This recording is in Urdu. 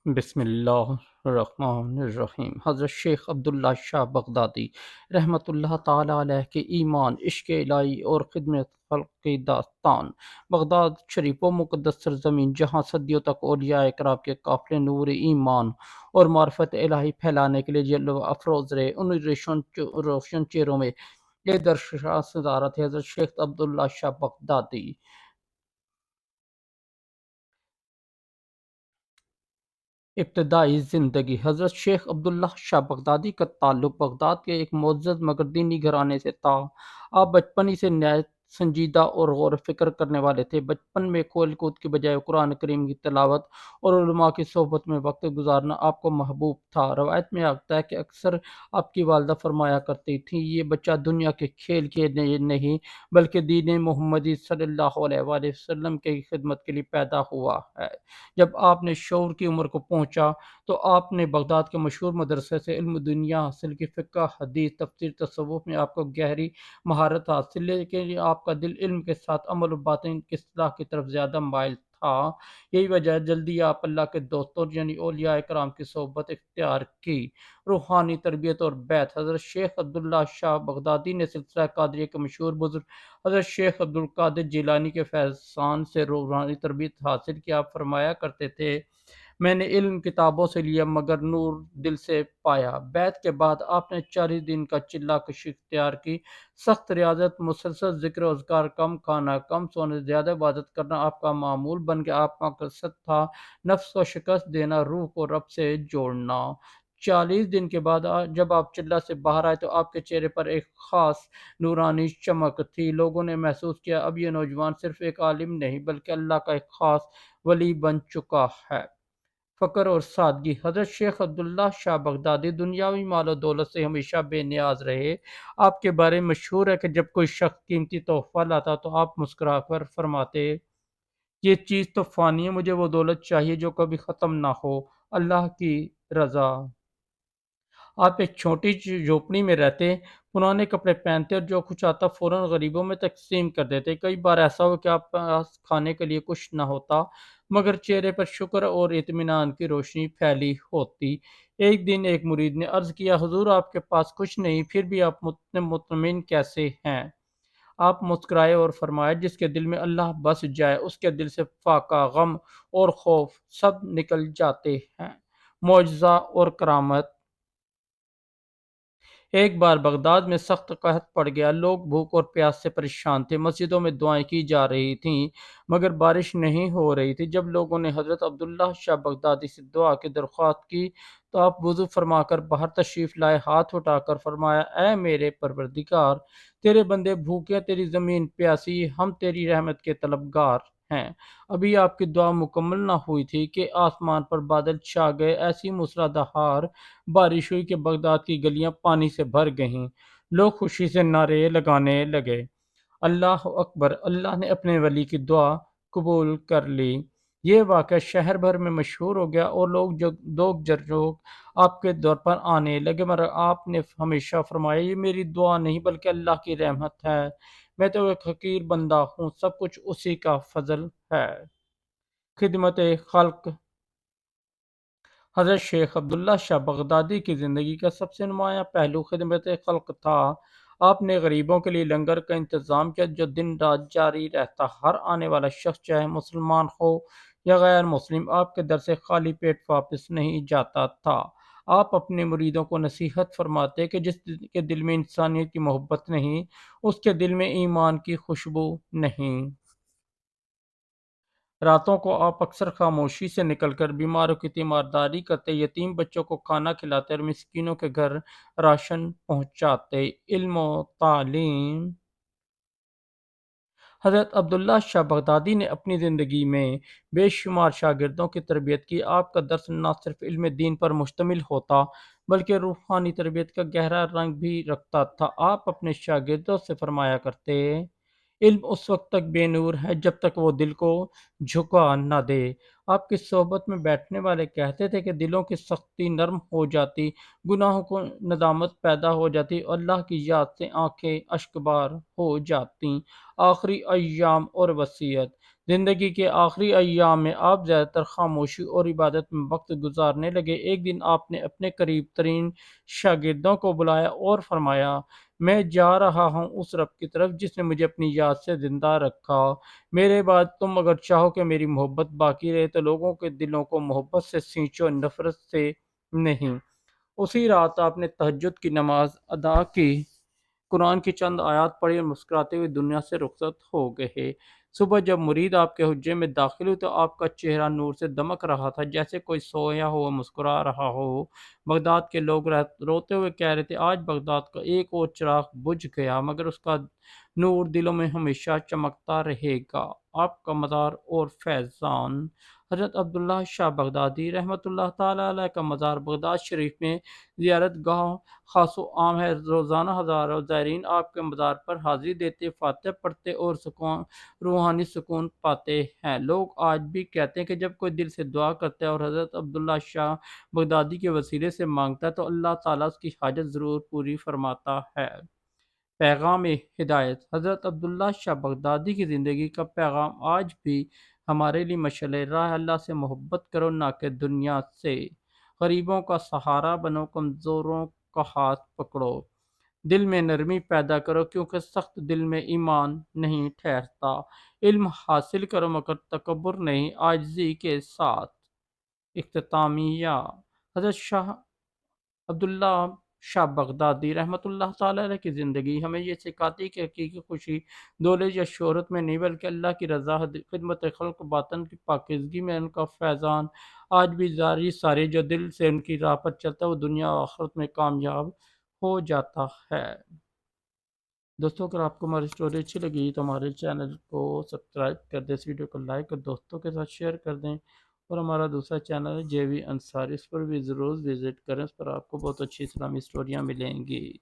بسم اللہ الرحمن الرحیم۔ حضرت شیخ عبداللہ شاہ بغدادی رحمۃ اللہ تعالیٰ علیہ کے ایمان، عشق الہی اور خدمت خلق کی داستان۔ بغداد شریف و مقدس سرزمین جہاں صدیوں تک اولیاء اکرام کے قافلے نور ایمان اور معرفت الہی پھیلانے کے لیے جلوہ افروز رہے، ان روشن چہروں میں یہ درخشاں صدارت ہے حضرت شیخ عبداللہ شاہ بغدادی۔ ابتدائی زندگی۔ حضرت شیخ عبداللہ شاہ بغدادی کا تعلق بغداد کے ایک معزز مگر دینی گھرانے سے تھا۔ آپ بچپن ہی سے نہایت سنجیدہ اور غور و فکر کرنے والے تھے۔ بچپن میں کھیل کود کی بجائے قرآن کریم کی تلاوت اور علماء کی صحبت میں وقت گزارنا آپ کو محبوب تھا۔ روایت میں آتا ہے کہ اکثر آپ کی والدہ فرمایا کرتی تھیں، یہ بچہ دنیا کے کھیل کے لیے نہیں بلکہ دین محمدی صلی اللہ علیہ وآلہ وسلم کی خدمت کے لیے پیدا ہوا ہے۔ جب آپ نے شعور کی عمر کو پہنچا تو آپ نے بغداد کے مشہور مدرسے سے علم دنیا حاصل کی۔ فقہ، حدیث، تفسیر، تصوف میں آپ کو گہری مہارت حاصل، لیکن آپ کا دل علم کے ساتھ عمل و باطن کی اصلاح کی طرف زیادہ مائل تھا۔ یہی وجہ ہے جلدی آپ اللہ کے دوستوں یعنی اولیاء کرام کی صحبت اختیار کی۔ روحانی تربیت اور بیعت۔ حضرت شیخ عبداللہ شاہ بغدادی نے سلسلہ قادریہ کے مشہور بزرگ حضرت شیخ عبدالقادر جیلانی کے فیضان سے روحانی تربیت حاصل کی۔ آپ فرمایا کرتے تھے، میں نے علم کتابوں سے لیا مگر نور دل سے پایا۔ بیعت کے بعد آپ نے 40 دن کا چلہ کشی اختیار کی۔ سخت ریاضت، مسلسل ذکر و اذکار، کم کھانا، کم سونا، زیادہ عبادت کرنا آپ کا معمول بن گیا۔ آپ کا مقصد تھا نفس کو شکست دینا، روح کو رب سے جوڑنا۔ 40 دن کے بعد جب آپ چلہ سے باہر آئے تو آپ کے چہرے پر ایک خاص نورانی چمک تھی۔ لوگوں نے محسوس کیا اب یہ نوجوان صرف ایک عالم نہیں بلکہ اللہ کا ایک خاص ولی بن چکا ہے۔ فقر اور سادگی۔ حضرت شیخ عبداللہ شاہ بغدادی دنیاوی مال و دولت سے ہمیشہ بے نیاز رہے۔ آپ کے بارے میں مشہور ہے کہ جب کوئی شخص قیمتی تحفہ لاتا تو آپ مسکرا کر فرماتے، یہ چیز تو فانی ہے، مجھے وہ دولت چاہیے جو کبھی ختم نہ ہو، اللہ کی رضا۔ آپ ایک چھوٹی جھوپڑی میں رہتے، پرانے کپڑے پہنتے اور جو کچھ آتا فوراً غریبوں میں تقسیم کر دیتے۔ کئی بار ایسا ہو کہ آپ پاس کھانے کے لیے کچھ نہ ہوتا مگر چہرے پر شکر اور اطمینان کی روشنی پھیلی ہوتی۔ ایک دن ایک مرید نے عرض کیا، حضور آپ کے پاس کچھ نہیں پھر بھی آپ مطمئن کیسے ہیں؟ آپ مسکرائے اور فرمایا، جس کے دل میں اللہ بس جائے اس کے دل سے فاقہ غم اور خوف سب نکل جاتے ہیں۔ معجزہ اور کرامت۔ ایک بار بغداد میں سخت قحط پڑ گیا، لوگ بھوک اور پیاس سے پریشان تھے، مسجدوں میں دعائیں کی جا رہی تھیں مگر بارش نہیں ہو رہی تھی۔ جب لوگوں نے حضرت عبداللہ شاہ بغدادی سے دعا کی درخواست کی تو آپ وضو فرما کر باہر تشریف لائے، ہاتھ اٹھا کر فرمایا، اے میرے پروردگار، تیرے بندے بھوکے، تیری زمین پیاسی، ہم تیری رحمت کے طلبگار ہیں۔ ابھی آپ کی دعا مکمل نہ ہوئی تھی کہ آسمان پر بادل چھا گئے، ایسی موسلادھار بارش ہوئی کہ بغداد کی گلیاں پانی سے بھر گئیں۔ لوگ خوشی سے نعرے لگانے لگے، اللہ اکبر، اللہ نے اپنے ولی کی دعا قبول کر لی۔ یہ واقعہ شہر بھر میں مشہور ہو گیا اور لوگ جرجوگ آپ کے دور پر آنے لگے، مگر آپ نے ہمیشہ فرمایا، یہ میری دعا نہیں بلکہ اللہ کی رحمت ہے، میں تو ایک حقیر بندہ ہوں، سب کچھ اسی کا فضل ہے۔ خدمت خلق۔ حضرت شیخ عبداللہ شاہ بغدادی کی زندگی کا سب سے نمایاں پہلو خدمت خلق تھا۔ آپ نے غریبوں کے لیے لنگر کا انتظام کیا جو دن رات جاری رہتا۔ ہر آنے والا شخص چاہے مسلمان ہو یا غیر مسلم آپ کے در سے خالی پیٹ واپس نہیں جاتا تھا۔ آپ اپنے مریدوں کو نصیحت فرماتے کہ جس کے دل میں انسانیت کی محبت نہیں اس کے دل میں ایمان کی خوشبو نہیں۔ راتوں کو آپ اکثر خاموشی سے نکل کر بیماروں کی تیمارداری کرتے، یتیم بچوں کو کھانا کھلاتے اور مسکینوں کے گھر راشن پہنچاتے۔ علم و تعلیم۔ حضرت عبداللہ شاہ بغدادی نے اپنی زندگی میں بے شمار شاگردوں کی تربیت کی۔ آپ کا درس نہ صرف علم دین پر مشتمل ہوتا بلکہ روحانی تربیت کا گہرا رنگ بھی رکھتا تھا۔ آپ اپنے شاگردوں سے فرمایا کرتے، علم اس وقت تک بے نور ہے جب تک وہ دل کو جھکا نہ دے۔ آپ کی صحبت میں بیٹھنے والے کہتے تھے کہ دلوں کی سختی نرم ہو جاتی، گناہوں کو ندامت پیدا ہو جاتی اور اللہ کی یاد سے آنکھیں اشکبار ہو جاتی۔ آخری ایام اور وصیت۔ زندگی کے آخری ایام میں آپ زیادہ تر خاموشی اور عبادت میں وقت گزارنے لگے۔ ایک دن آپ نے اپنے قریب ترین شاگردوں کو بلایا اور فرمایا، میں جا رہا ہوں اس رب کی طرف جس نے مجھے اپنی یاد سے زندہ رکھا۔ میرے بعد تم اگر چاہو کہ میری محبت باقی رہے تو لوگوں کے دلوں کو محبت سے سینچو، نفرت سے نہیں۔ اسی رات آپ نے تہجد کی نماز ادا کی، قرآن کی چند آیات پڑھی اور مسکراتے ہوئے دنیا سے رخصت ہو گئے۔ صبح جب مرید آپ کے حجرے میں داخل ہوئے تو آپ کا چہرہ نور سے دمک رہا تھا، جیسے کوئی سویا ہوا مسکرا رہا ہو۔ بغداد کے لوگ روتے ہوئے کہہ رہے تھے، آج بغداد کا ایک اور چراغ بجھ گیا، مگر اس کا نور دلوں میں ہمیشہ چمکتا رہے گا۔ آپ کا مزار اور فیضان۔ حضرت عبداللہ شاہ بغدادی رحمۃ اللہ تعالیٰ علیہ کا مزار بغداد شریف میں زیارت گاہ خاص و عام ہے۔ روزانہ ہزاروں زائرین آپ کے مزار پر حاضری دیتے، فاتحہ پڑھتے اور روحانی سکون پاتے ہیں۔ لوگ آج بھی کہتے ہیں کہ جب کوئی دل سے دعا کرتا ہے اور حضرت عبداللہ شاہ بغدادی کے وسیلے سے مانگتا ہے تو اللہ تعالیٰ اس کی حاجت ضرور پوری فرماتا ہے۔ پیغام ہدایت۔ حضرت عبداللہ شاہ بغدادی کی زندگی کا پیغام آج بھی ہمارے لیے مشعل راہ۔ اللہ سے محبت کرو نہ کہ دنیا سے، غریبوں کا سہارا بنو، کمزوروں کا ہاتھ پکڑو، دل میں نرمی پیدا کرو کیونکہ سخت دل میں ایمان نہیں ٹھہرتا، علم حاصل کرو مگر تکبر نہیں، عاجزی کے ساتھ۔ اختتامیہ۔ حضرت شاہ عبداللہ شاہ بغدادی رحمۃ اللہ تعالیٰ علیہ کی زندگی ہمیں یہ سکھاتی ہے کہ حقیقی خوشی دولت یا شہرت میں نہیں بلکہ اللہ کی رضا، خدمت خلق، باطن کی پاکیزگی میں۔ ان کا فیضان آج بھی جاری سارے، جو دل سے ان کی راہ پر چلتا ہے وہ دنیا و آخرت میں کامیاب ہو جاتا ہے۔ دوستوں اگر آپ کو ہماری اسٹوری اچھی لگی تو ہمارے چینل کو سبسکرائب کر دیں، اس ویڈیو کو لائک اور دوستوں کے ساتھ شیئر کر دیں، اور ہمارا دوسرا چینل ہے جے وی انصاری، اس پر بھی ضرور وزٹ کریں، اس پر آپ کو بہت اچھی اسلامی اسٹوریاں ملیں گی۔